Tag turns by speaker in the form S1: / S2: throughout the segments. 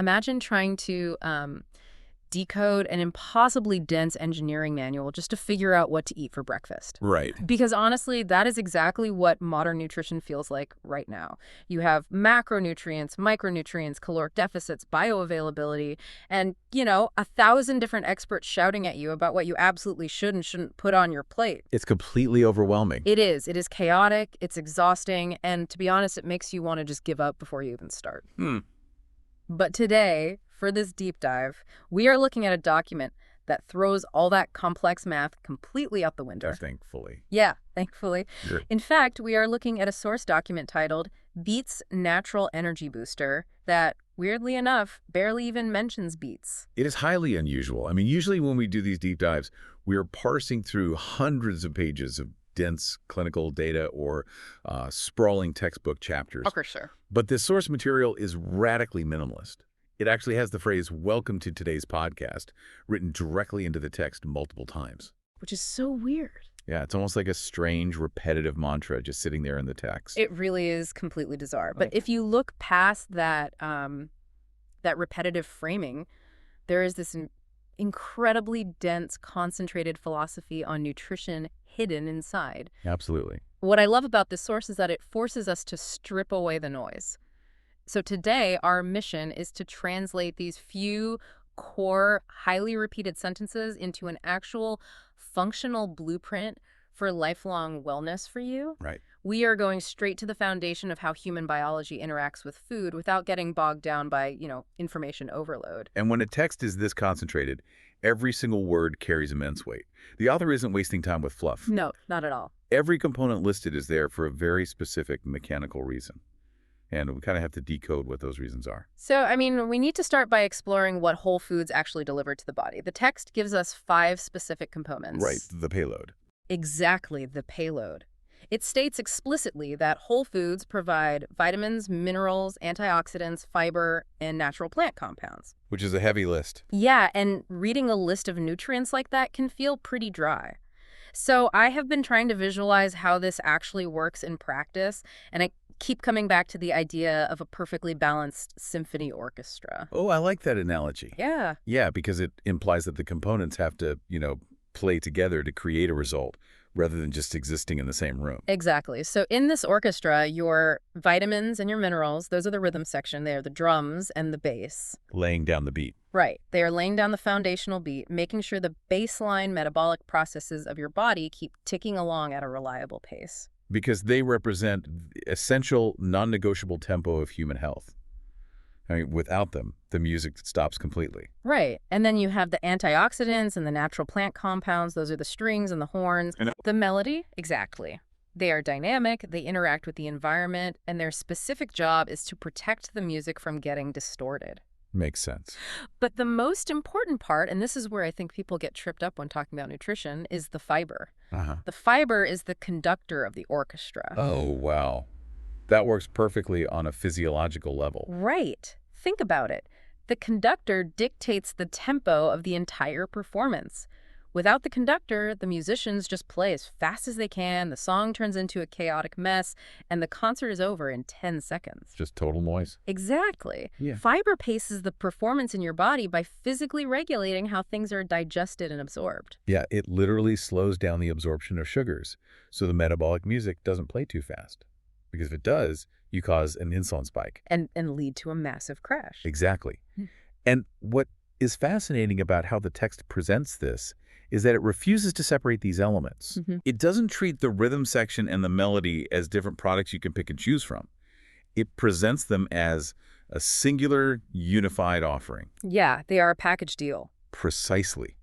S1: Imagine trying to decode an impossibly dense engineering manual just to figure out what to eat for breakfast.
S2: Right.
S1: Because honestly, that is exactly what modern nutrition feels like right now. You have macronutrients, micronutrients, caloric deficits, bioavailability, and, 1,000 different experts shouting at you about what you absolutely should and shouldn't put on your plate.
S2: It's completely overwhelming.
S1: It is. It is chaotic, it's exhausting, and to be honest, it makes you want to just give up before you even start. But today, for this deep dive, we are looking at a document that throws all that complex math completely out the window.
S2: Thankfully.
S1: Yeah, thankfully.
S2: Sure.
S1: In fact, we are looking at a source document titled Beets Natural Energy Booster that, weirdly enough, barely even mentions beets.
S2: It is highly unusual. I mean, usually when we do these deep dives, we are parsing through hundreds of pages of dense clinical data or sprawling textbook chapters.
S1: Oh, for sure.
S2: But this source material is radically minimalist. It actually has the phrase, "Welcome to today's podcast," written directly into the text multiple times.
S1: Which is so weird.
S2: Yeah, it's almost like a strange, repetitive mantra just sitting there in the text.
S1: It really is completely bizarre. But if you look past that, that repetitive framing, there is this incredibly dense, concentrated philosophy on nutrition hidden inside.
S2: Absolutely.
S1: What I love about this source is that it forces us to strip away the noise. So today, our mission is to translate these few core, highly repeated sentences into an actual functional blueprint for lifelong wellness for you.
S2: Right.
S1: We are going straight to the foundation of how human biology interacts with food without getting bogged down by, information overload.
S2: And when a text is this concentrated, every single word carries immense weight. The author isn't wasting time with fluff.
S1: No, not at all.
S2: Every component listed is there for a very specific mechanical reason. And we kind of have to decode what those reasons are.
S1: So, we need to start by exploring what whole foods actually deliver to the body. The text gives us 5 specific components.
S2: Right, the payload.
S1: Exactly, the payload. It states explicitly that whole foods provide vitamins, minerals, antioxidants, fiber, and natural plant compounds.
S2: Which is a heavy list.
S1: Yeah, and reading a list of nutrients like that can feel pretty dry. So I have been trying to visualize how this actually works in practice, and I keep coming back to the idea of a perfectly balanced symphony orchestra.
S2: Oh, I like that analogy.
S1: Yeah.
S2: Yeah, because it implies that the components have to, play together to create a result rather than just existing in the same room.
S1: Exactly. So in this orchestra, your vitamins and your minerals, those are the rhythm section. They are the drums and the bass.
S2: Laying down the beat.
S1: Right. They are laying down the foundational beat, making sure the baseline metabolic processes of your body keep ticking along at a reliable pace.
S2: Because they represent the essential, non-negotiable tempo of human health. Without them, the music stops completely.
S1: Right. And then you have the antioxidants and the natural plant compounds. Those are the strings and the horns. The melody, exactly. They are dynamic, they interact with the environment, and their specific job is to protect the music from getting distorted.
S2: Makes sense.
S1: But the most important part, and this is where I think people get tripped up when talking about nutrition, is the fiber. The fiber is the conductor of the orchestra.
S2: Oh, wow. That works perfectly on a physiological level.
S1: Right. Think about it. The conductor dictates the tempo of the entire performance. Without the conductor, the musicians just play as fast as they can, the song turns into a chaotic mess, and the concert is over in 10 seconds.
S2: Just total noise.
S1: Exactly.
S2: Yeah.
S1: Fiber paces the performance in your body by physically regulating how things are digested and absorbed.
S2: Yeah, it literally slows down the absorption of sugars, so the metabolic music doesn't play too fast. Because if it does, you cause an insulin spike.
S1: And lead to a massive crash.
S2: Exactly. And what is fascinating about how the text presents this is that it refuses to separate these elements. It doesn't treat the rhythm section and the melody as different products you can pick and choose from. It presents them as a singular, unified offering.
S1: Yeah, they are a package deal.
S2: Precisely.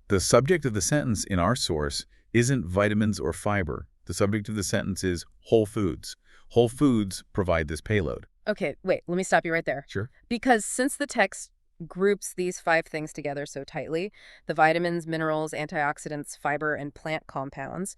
S2: The subject of the sentence in our source isn't vitamins or fiber. The subject of the sentence is whole foods. Whole foods provide this payload.
S1: Okay, wait, let me stop you right there.
S2: Sure.
S1: Because since the text groups these 5 things together so tightly, the vitamins, minerals, antioxidants, fiber, and plant compounds,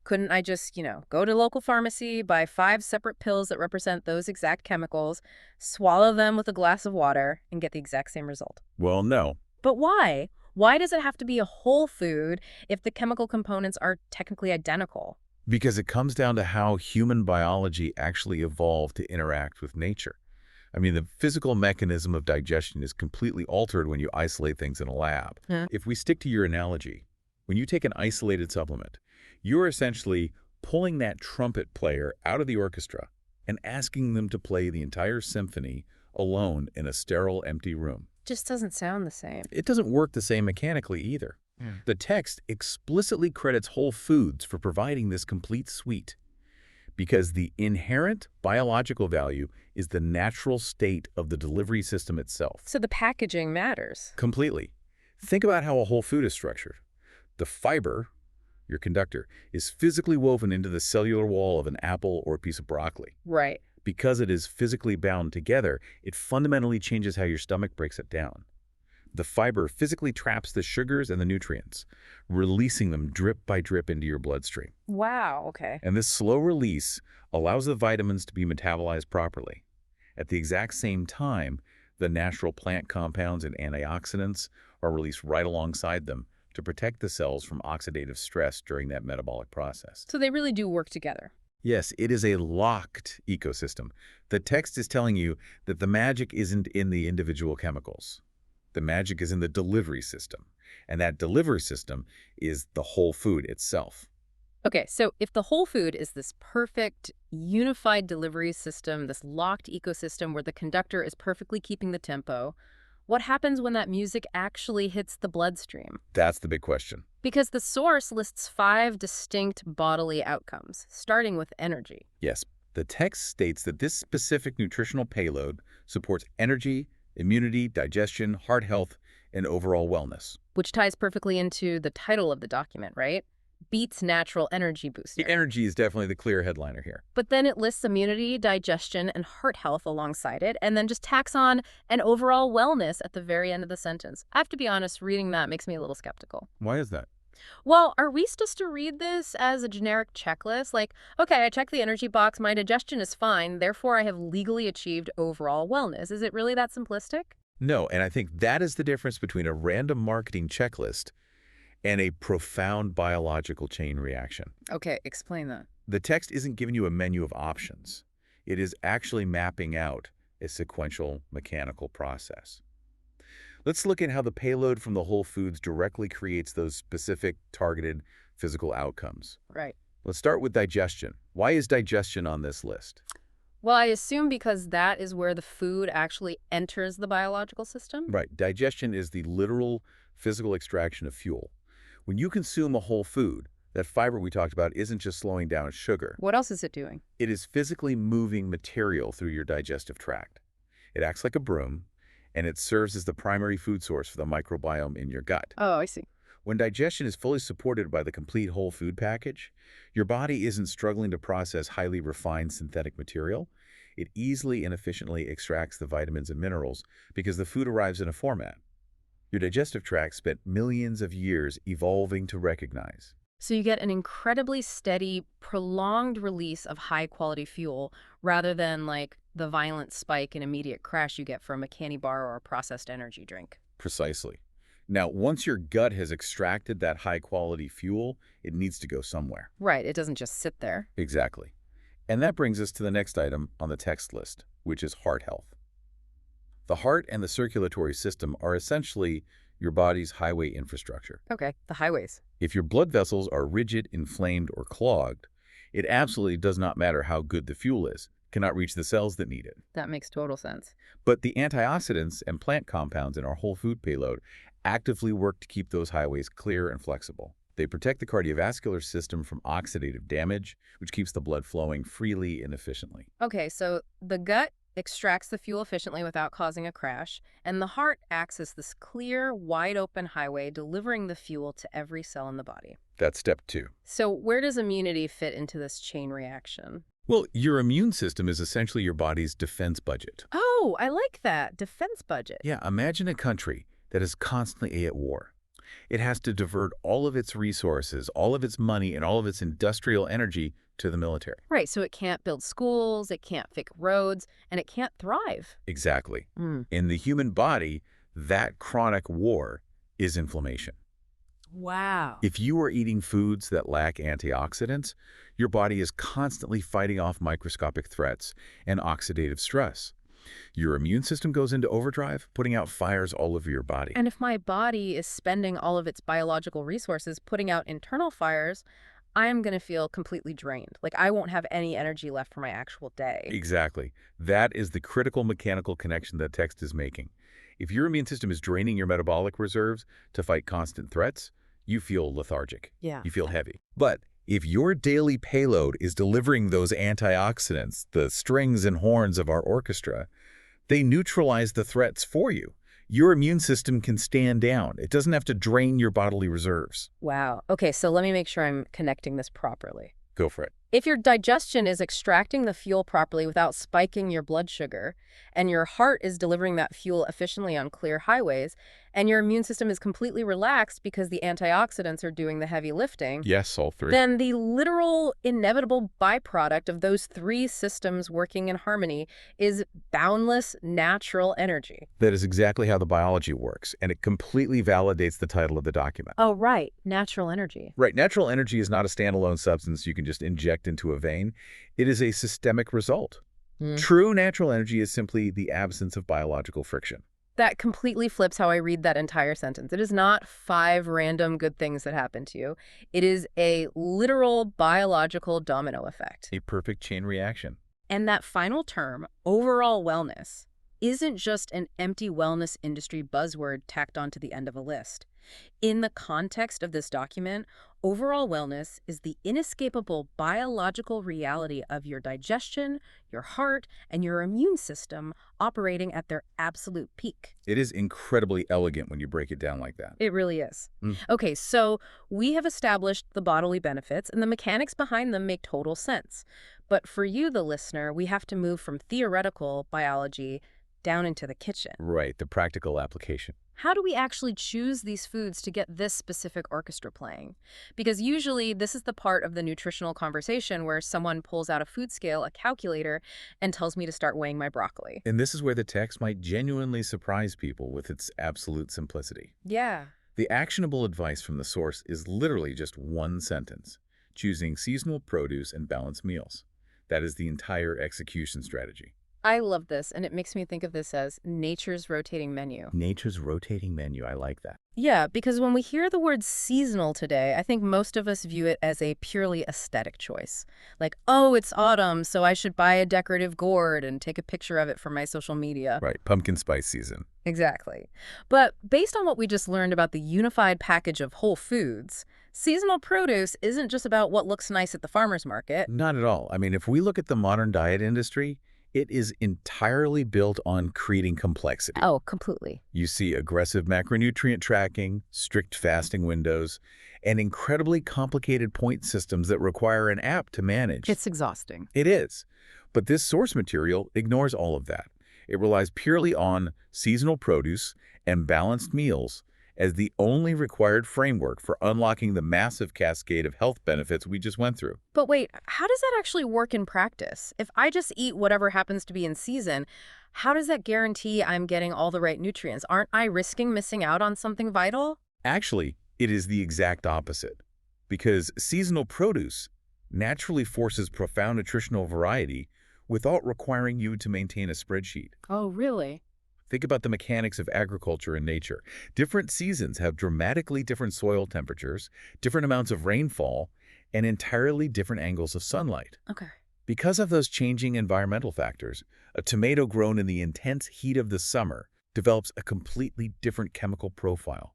S1: couldn't I just, go to local pharmacy, buy 5 separate pills that represent those exact chemicals, swallow them with a glass of water, and get the exact same result?
S2: Well, no.
S1: But why? Why does it have to be a whole food if the chemical components are technically identical?
S2: Because it comes down to how human biology actually evolved to interact with nature. I mean, the physical mechanism of digestion is completely altered when you isolate things in a lab.
S1: Huh?
S2: If we stick to your analogy, when you take an isolated supplement, you're essentially pulling that trumpet player out of the orchestra and asking them to play the entire symphony alone in a sterile, empty room.
S1: Just doesn't sound the same.
S2: It doesn't work the same mechanically either. The text explicitly credits Whole Foods for providing this complete suite because the inherent biological value is the natural state of the delivery system itself.
S1: So the packaging matters.
S2: Completely. Think about how a whole food is structured. The fiber, your conductor, is physically woven into the cellular wall of an apple or a piece of broccoli.
S1: Right.
S2: Because it is physically bound together, it fundamentally changes how your stomach breaks it down. The fiber physically traps the sugars and the nutrients, releasing them drip by drip into your bloodstream.
S1: Wow, okay.
S2: And this slow release allows the vitamins to be metabolized properly. At the exact same time, the natural plant compounds and antioxidants are released right alongside them to protect the cells from oxidative stress during that metabolic process.
S1: So they really do work together.
S2: Yes, it is a locked ecosystem. The text is telling you that the magic isn't in the individual chemicals. The magic is in the delivery system. And that delivery system is the whole food itself.
S1: Okay, so if the whole food is this perfect, unified delivery system, this locked ecosystem where the conductor is perfectly keeping the tempo, what happens when that music actually hits the bloodstream?
S2: That's the big question.
S1: Because the source lists 5 distinct bodily outcomes, starting with energy.
S2: Yes, the text states that this specific nutritional payload supports energy, immunity, digestion, heart health, and overall wellness.
S1: Which ties perfectly into the title of the document, right? Beets Natural Energy Booster.
S2: The energy is definitely the clear headliner here.
S1: But then it lists immunity, digestion, and heart health alongside it, and then just tacks on an overall wellness at the very end of the sentence. I have to be honest, reading that makes me a little skeptical.
S2: Why is that?
S1: Well, are we supposed to read this as a generic checklist? Like, okay, I checked the energy box, my digestion is fine, therefore I have legally achieved overall wellness. Is it really that simplistic?
S2: No, and I think that is the difference between a random marketing checklist and a profound biological chain reaction.
S1: Okay, explain that.
S2: The text isn't giving you a menu of options. It is actually mapping out a sequential mechanical process. Let's look at how the payload from the whole foods directly creates those specific targeted physical outcomes.
S1: Right.
S2: Let's start with digestion. Why is digestion on this list?
S1: Well, I assume because that is where the food actually enters the biological system?
S2: Right. Digestion is the literal physical extraction of fuel. When you consume a whole food, that fiber we talked about isn't just slowing down sugar.
S1: What else is it doing?
S2: It is physically moving material through your digestive tract. It acts like a broom, and it serves as the primary food source for the microbiome in your gut.
S1: Oh, I see.
S2: When digestion is fully supported by the complete whole food package, your body isn't struggling to process highly refined synthetic material. It easily and efficiently extracts the vitamins and minerals because the food arrives in a format your digestive tract spent millions of years evolving to recognize.
S1: So you get an incredibly steady, prolonged release of high-quality fuel rather than like the violent spike and immediate crash you get from a candy bar or a processed energy drink.
S2: Precisely. Now, once your gut has extracted that high-quality fuel, it needs to go somewhere.
S1: Right, it doesn't just sit there.
S2: Exactly. And that brings us to the next item on the text list, which is heart health. The heart and the circulatory system are essentially your body's highway infrastructure.
S1: Okay, the highways.
S2: If your blood vessels are rigid, inflamed, or clogged, it absolutely does not matter how good the fuel is. It cannot reach the cells that need it.
S1: That makes total sense.
S2: But the antioxidants and plant compounds in our whole food payload actively work to keep those highways clear and flexible. They protect the cardiovascular system from oxidative damage, which keeps the blood flowing freely and efficiently.
S1: Okay, so the gut extracts the fuel efficiently without causing a crash, and the heart acts as this clear, wide-open highway delivering the fuel to every cell in the body.
S2: That's step 2.
S1: So where does immunity fit into this chain reaction?
S2: Well, your immune system is essentially your body's defense budget.
S1: Oh, I like that. Defense budget.
S2: Yeah, imagine a country that is constantly at war. It has to divert all of its resources, all of its money, and all of its industrial energy to the military.
S1: Right, so it can't build schools, it can't fix roads, and it can't thrive.
S2: Exactly. In the human body, that chronic war is inflammation.
S1: Wow.
S2: If you are eating foods that lack antioxidants, your body is constantly fighting off microscopic threats and oxidative stress. Your immune system goes into overdrive, putting out fires all over your body.
S1: And if my body is spending all of its biological resources putting out internal fires, I'm going to feel completely drained. Like I won't have any energy left for my actual day.
S2: Exactly. That is the critical mechanical connection that text is making. If your immune system is draining your metabolic reserves to fight constant threats, you feel lethargic.
S1: Yeah.
S2: You feel heavy. But if your daily payload is delivering those antioxidants, the strings and horns of our orchestra, they neutralize the threats for you. Your immune system can stand down. It doesn't have to drain your bodily reserves.
S1: Wow. Okay, so let me make sure I'm connecting this properly.
S2: Go for it.
S1: If your digestion is extracting the fuel properly without spiking your blood sugar, and your heart is delivering that fuel efficiently on clear highways, and your immune system is completely relaxed because the antioxidants are doing the heavy lifting,
S2: Yes, all three.
S1: then the literal inevitable byproduct of those three systems working in harmony is boundless natural energy.
S2: That is exactly how the biology works, and it completely validates the title of the document.
S1: Oh, right. Natural energy.
S2: Right, natural energy is not a standalone substance you can just inject into a vein. It is a systemic result. True natural energy is simply the absence of biological friction.
S1: That completely flips how I read that entire sentence. It is not 5 random good things that happen to you. It is a literal biological domino effect.
S2: A perfect chain reaction.
S1: And that final term, overall wellness, isn't just an empty wellness industry buzzword tacked onto the end of a list. In the context of this document, overall wellness is the inescapable biological reality of your digestion, your heart, and your immune system operating at their absolute peak.
S2: It is incredibly elegant when you break it down like that.
S1: It really is. Okay, so we have established the bodily benefits, and the mechanics behind them make total sense. But for you, the listener, we have to move from theoretical biology down into the kitchen.
S2: Right, the practical application.
S1: How do we actually choose these foods to get this specific orchestra playing? Because usually this is the part of the nutritional conversation where someone pulls out a food scale, a calculator, and tells me to start weighing my broccoli.
S2: And this is where the text might genuinely surprise people with its absolute simplicity.
S1: Yeah.
S2: The actionable advice from the source is literally just one sentence: choosing seasonal produce and balanced meals. That is the entire execution strategy.
S1: I love this, and it makes me think of this as nature's rotating menu.
S2: Nature's rotating menu, I like that.
S1: Yeah, because when we hear the word seasonal today, I think most of us view it as a purely aesthetic choice. Like, oh, it's autumn, so I should buy a decorative gourd and take a picture of it for my social media.
S2: Right, pumpkin spice season.
S1: Exactly. But based on what we just learned about the unified package of whole foods, seasonal produce isn't just about what looks nice at the farmer's market.
S2: Not at all. I mean, if we look at the modern diet industry, it is entirely built on creating complexity.
S1: Oh, completely.
S2: You see aggressive macronutrient tracking, strict fasting windows, and incredibly complicated point systems that require an app to manage.
S1: It's exhausting.
S2: It is. But this source material ignores all of that. It relies purely on seasonal produce and balanced meals as the only required framework for unlocking the massive cascade of health benefits we just went through.
S1: But wait, how does that actually work in practice? If I just eat whatever happens to be in season, how does that guarantee I'm getting all the right nutrients? Aren't I risking missing out on something vital?
S2: Actually, it is the exact opposite. Because seasonal produce naturally forces profound nutritional variety without requiring you to maintain a spreadsheet.
S1: Oh, really?
S2: Think about the mechanics of agriculture and nature. Different seasons have dramatically different soil temperatures, different amounts of rainfall, and entirely different angles of sunlight.
S1: Okay.
S2: Because of those changing environmental factors, a tomato grown in the intense heat of the summer develops a completely different chemical profile,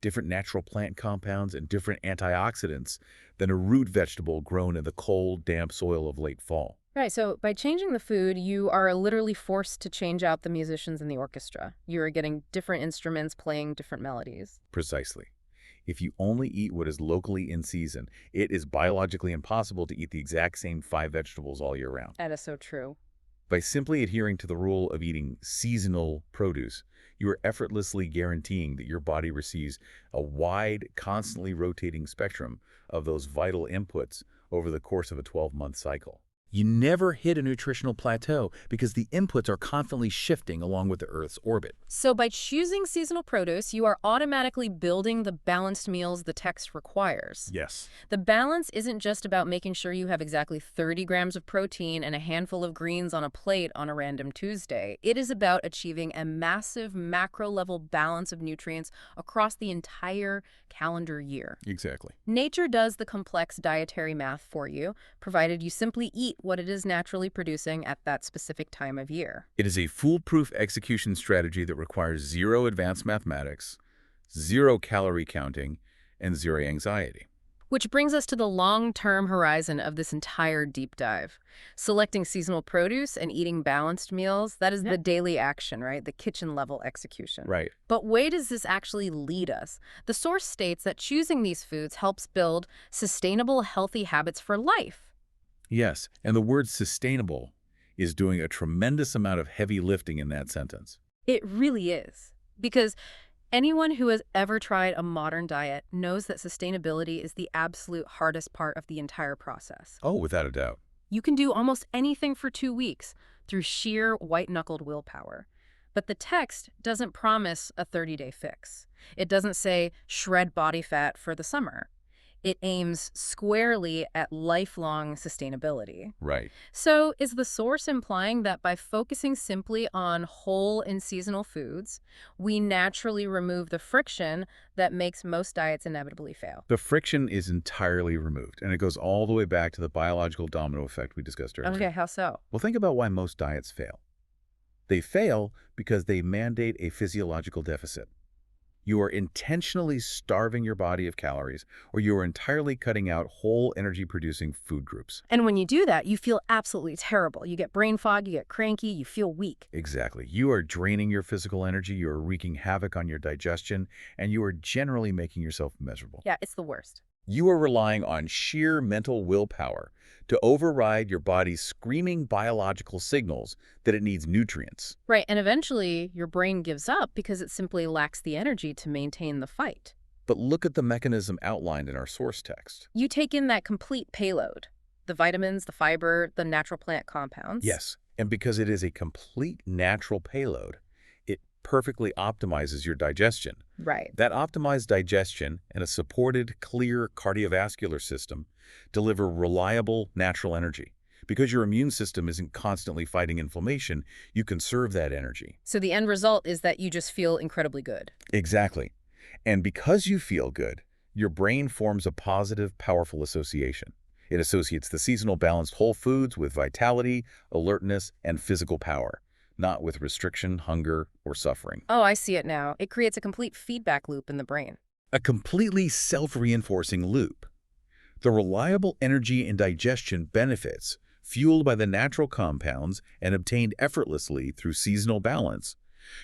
S2: different natural plant compounds, and different antioxidants than a root vegetable grown in the cold, damp soil of late fall.
S1: Right, so by changing the food, you are literally forced to change out the musicians in the orchestra. You are getting different instruments playing different melodies.
S2: Precisely. If you only eat what is locally in season, it is biologically impossible to eat the exact same 5 vegetables all year round.
S1: That is so true.
S2: By simply adhering to the rule of eating seasonal produce, you are effortlessly guaranteeing that your body receives a wide, constantly rotating spectrum of those vital inputs over the course of a 12-month cycle. You never hit a nutritional plateau because the inputs are constantly shifting along with the Earth's orbit.
S1: So by choosing seasonal produce, you are automatically building the balanced meals the text requires.
S2: Yes.
S1: The balance isn't just about making sure you have exactly 30 grams of protein and a handful of greens on a plate on a random Tuesday. It is about achieving a massive macro-level balance of nutrients across the entire calendar year.
S2: Exactly.
S1: Nature does the complex dietary math for you, provided you simply eat what it is naturally producing at that specific time of year.
S2: It is a foolproof execution strategy that requires zero advanced mathematics, zero calorie counting, and zero anxiety.
S1: Which brings us to the long-term horizon of this entire deep dive. Selecting seasonal produce and eating balanced meals, that is the daily action, right? The kitchen-level execution.
S2: Right.
S1: But where does this actually lead us? The source states that choosing these foods helps build sustainable, healthy habits for life.
S2: Yes, and the word sustainable is doing a tremendous amount of heavy lifting in that sentence.
S1: It really is. Because anyone who has ever tried a modern diet knows that sustainability is the absolute hardest part of the entire process.
S2: Oh, without a doubt.
S1: You can do almost anything for 2 weeks through sheer white-knuckled willpower. But the text doesn't promise a 30-day fix. It doesn't say shred body fat for the summer. It aims squarely at lifelong sustainability.
S2: Right.
S1: So is the source implying that by focusing simply on whole and seasonal foods, we naturally remove the friction that makes most diets inevitably fail?
S2: The friction is entirely removed, and it goes all the way back to the biological domino effect we discussed earlier.
S1: Okay, how so?
S2: Well, think about why most diets fail. They fail because they mandate a physiological deficit. You are intentionally starving your body of calories, or you are entirely cutting out whole energy-producing food groups.
S1: And when you do that, you feel absolutely terrible. You get brain fog, you get cranky, you feel weak.
S2: Exactly. You are draining your physical energy, you are wreaking havoc on your digestion, and you are generally making yourself miserable.
S1: Yeah, it's the worst.
S2: You are relying on sheer mental willpower to override your body's screaming biological signals that it needs nutrients.
S1: Right, and eventually your brain gives up because it simply lacks the energy to maintain the fight.
S2: But look at the mechanism outlined in our source text.
S1: You take in that complete payload, the vitamins, the fiber, the natural plant compounds.
S2: Yes, and because it is a complete natural payload, it perfectly optimizes your digestion.
S1: Right.
S2: That optimized digestion and a supported, clear cardiovascular system deliver reliable natural energy. Because your immune system isn't constantly fighting inflammation, you conserve that energy.
S1: So the end result is that you just feel incredibly good.
S2: Exactly. And because you feel good, your brain forms a positive, powerful association. It associates the seasonal balanced whole foods with vitality, alertness, and physical power, not with restriction, hunger, or suffering.
S1: Oh, I see it now. It creates a complete feedback loop in the brain.
S2: A completely self-reinforcing loop. The reliable energy and digestion benefits, fueled by the natural compounds and obtained effortlessly through seasonal balance,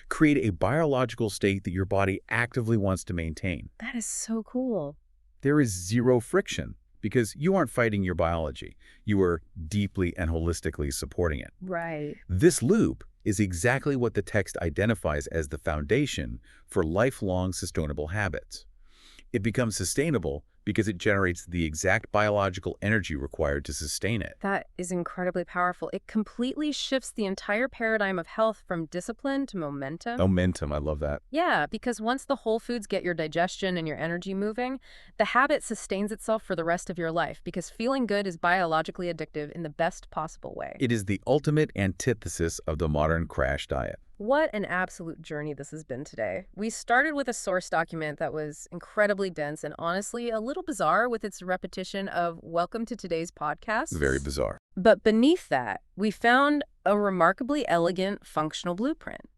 S2: create a biological state that your body actively wants to maintain.
S1: That is so cool.
S2: There is zero friction because you aren't fighting your biology. You are deeply and holistically supporting it.
S1: Right.
S2: This loop is exactly what the text identifies as the foundation for lifelong sustainable habits. It becomes sustainable because it generates the exact biological energy required to sustain it.
S1: That is incredibly powerful. It completely shifts the entire paradigm of health from discipline to momentum.
S2: Momentum, I love that.
S1: Yeah, because once the whole foods get your digestion and your energy moving, the habit sustains itself for the rest of your life because feeling good is biologically addictive in the best possible way.
S2: It is the ultimate antithesis of the modern crash diet.
S1: What an absolute journey this has been today. We started with a source document that was incredibly dense and honestly a little bizarre with its repetition of welcome to today's podcast.
S2: Very bizarre.
S1: But beneath that, we found a remarkably elegant functional blueprint.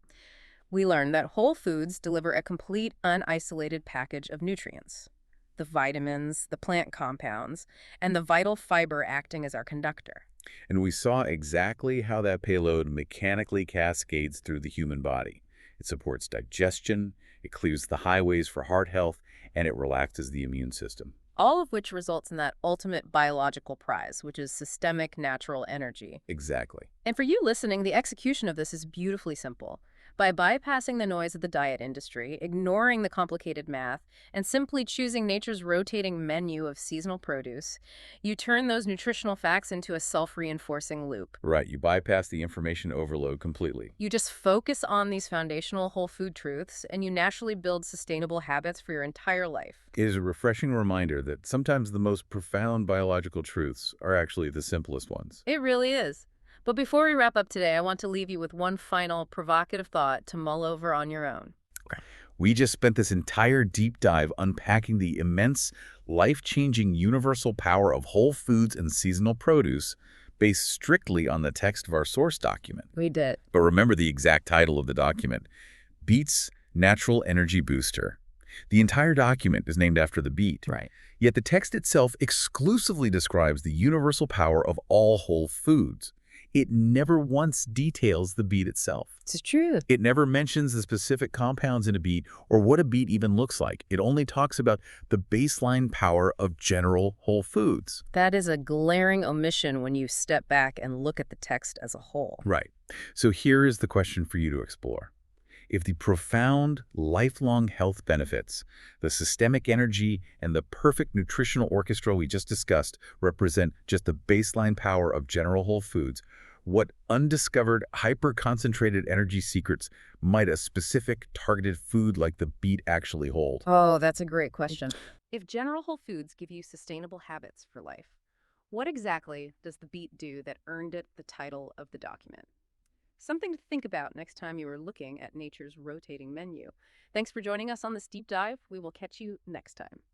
S1: We learned that whole foods deliver a complete, unisolated package of nutrients. The vitamins, the plant compounds, and the vital fiber acting as our conductor.
S2: And we saw exactly how that payload mechanically cascades through the human body. It supports digestion, it clears the highways for heart health, and it relaxes the immune system.
S1: All of which results in that ultimate biological prize, which is systemic natural energy.
S2: Exactly.
S1: And for you listening, the execution of this is beautifully simple. By bypassing the noise of the diet industry, ignoring the complicated math, and simply choosing nature's rotating menu of seasonal produce, you turn those nutritional facts into a self-reinforcing loop.
S2: Right, you bypass the information overload completely.
S1: You just focus on these foundational whole food truths, and you naturally build sustainable habits for your entire life.
S2: It is a refreshing reminder that sometimes the most profound biological truths are actually the simplest ones.
S1: It really is. But before we wrap up today, I want to leave you with one final provocative thought to mull over on your own.
S2: We just spent this entire deep dive unpacking the immense, life-changing universal power of whole foods and seasonal produce based strictly on the text of our source document.
S1: We did.
S2: But remember the exact title of the document, Beets Natural Energy Booster. The entire document is named after the beet.
S1: Right.
S2: Yet the text itself exclusively describes the universal power of all whole foods. It never once details the beet itself.
S1: It's true.
S2: It never mentions the specific compounds in a beet or what a beet even looks like. It only talks about the baseline power of general whole foods.
S1: That is a glaring omission when you step back and look at the text as a whole.
S2: Right. So here is the question for you to explore. If the profound, lifelong health benefits, the systemic energy, and the perfect nutritional orchestra we just discussed represent just the baseline power of general whole foods, what undiscovered, hyper-concentrated energy secrets might a specific, targeted food like the beet actually hold?
S1: Oh, that's a great question. If general whole foods give you sustainable habits for life, what exactly does the beet do that earned it the title of the document? Something to think about next time you are looking at nature's rotating menu. Thanks for joining us on this deep dive. We will catch you next time.